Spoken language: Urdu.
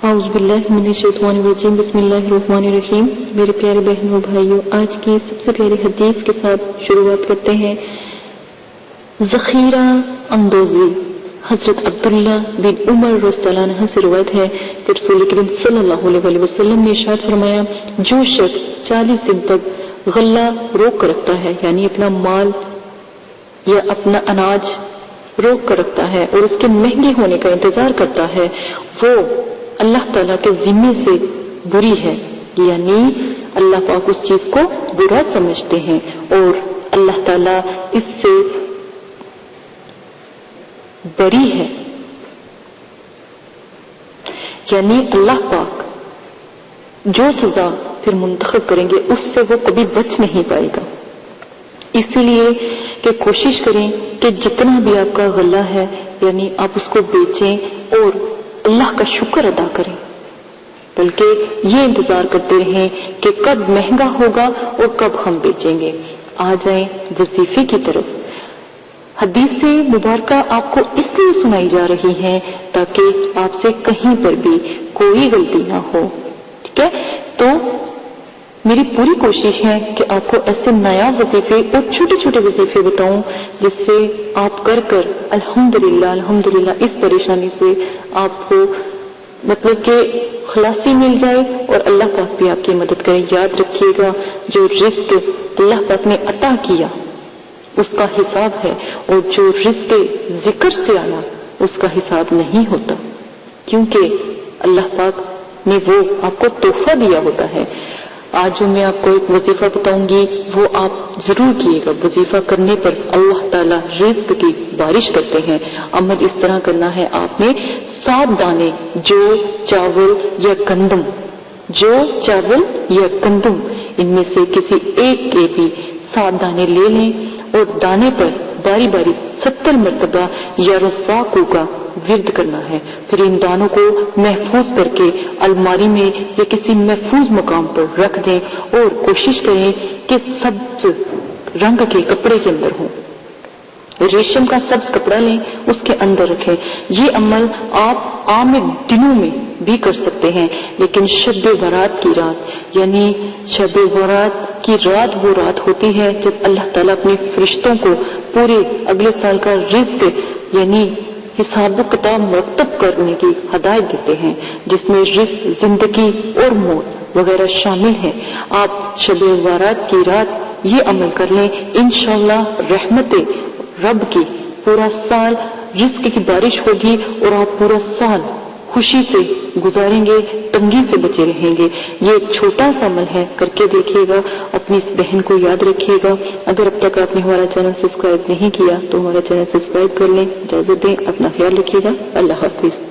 اعوذ باللہ من الشیطان الرجیم بسم اللہ الرحمن الرحیم۔ میرے پیارے بہنوں و بھائیوں، آج کی سب سے پیاری حدیث کے ساتھ شروعات کرتے ہیں۔ ذخیرہ اندوزی حضرت عبداللہ بن عمر رضی اللہ عنہ سے روایت ہے کہ رسول کریم صلی اللہ علیہ وسلم نے ارشاد فرمایا، جو شخص 40 دن تک غلہ روک کر رکھتا ہے، یعنی اپنا مال یا اپنا اناج روک کر رکھتا ہے اور اس کے مہنگے ہونے کا انتظار کرتا ہے، وہ اللہ تعالیٰ کے ذمے سے بری ہے، یعنی اللہ پاک اس چیز کو برا سمجھتے ہیں اور اللہ تعالیٰ اس سے بری ہے، یعنی اللہ پاک جو سزا پھر منتخب کریں گے اس سے وہ کبھی بچ نہیں پائے گا۔ اسی لیے کہ کوشش کریں کہ جتنا بھی آپ کا غلہ ہے، یعنی آپ اس کو بیچیں اور اللہ کا شکر ادا کریں، بلکہ یہ انتظار کرتے رہیں کہ کب مہنگا ہوگا اور کب ہم بیچیں گے۔ آ جائیں وظیفے کی طرف۔ حدیث مبارکہ آپ کو اس لیے سنائی جا رہی ہیں تاکہ آپ سے کہیں پر بھی کوئی غلطی نہ ہو، ٹھیک ہے؟ تو میری پوری کوشش ہے کہ آپ کو ایسے نایاب وظیفے اور چھوٹے چھوٹے وظیفے بتاؤں جس سے آپ کر الحمدللہ اس پریشانی سے آپ کو مطلب کہ خلاصی مل جائے اور اللہ پاک بھی آپ کی مدد کرے۔ یاد رکھیے گا، جو رزق اللہ پاک نے عطا کیا اس کا حساب ہے، اور جو رزق ذکر سے آیا اس کا حساب نہیں ہوتا، کیونکہ اللہ پاک نے وہ آپ کو تحفہ دیا ہوتا ہے۔ آج جو میں آپ کو ایک وظیفہ بتاؤں گی وہ آپ ضرور کیے گا۔ وظیفہ کرنے پر اللہ تعالیٰ رزق کی بارش کرتے ہیں۔ عمل اس طرح کرنا ہے، آپ نے 7 دانے جو چاول یا گندم ان میں سے کسی ایک کے بھی 7 دانے لے لیں اور دانے پر باری باری 70 مرتبہ یا رزاقوں کا ورد کرنا ہے۔ پھر ان دانوں کو محفوظ کر کے الماری میں یا کسی محفوظ مقام پر رکھ دیں اور کوشش کریں کہ سبز رنگ کے کپڑے کے اندر ہوں، ریشم کا سبز کپڑا لیں، اس کے اندر رکھیں۔ یہ عمل آپ عام دنوں میں بھی کر سکتے ہیں، لیکن شب برات کی رات، یعنی شب برات کی رات وہ رات ہوتی ہے جب اللہ تعالیٰ اپنے فرشتوں کو پورے اگلے سال کا رزق یعنی حساب و کتاب مرتب کرنے کی ہدایت دیتے ہیں، جس میں رزق، زندگی اور موت وغیرہ شامل ہیں۔ آپ شب برات کی رات یہ عمل کر لیں، انشاءاللہ رحمت رب کی پورا سال رزق کی بارش ہوگی اور آپ پورا سال خوشی سے گزاریں گے، تنگی سے بچے رہیں گے۔ یہ ایک چھوٹا سا عمل ہے، کر کے دیکھیے گا، اپنی اس بہن کو یاد رکھیے گا۔ اگر اب تک آپ نے ہمارا چینل سبسکرائب نہیں کیا تو ہمارا چینل سبسکرائب کر لیں۔ اجازت دیں، اپنا خیال رکھیے گا، اللہ حافظ۔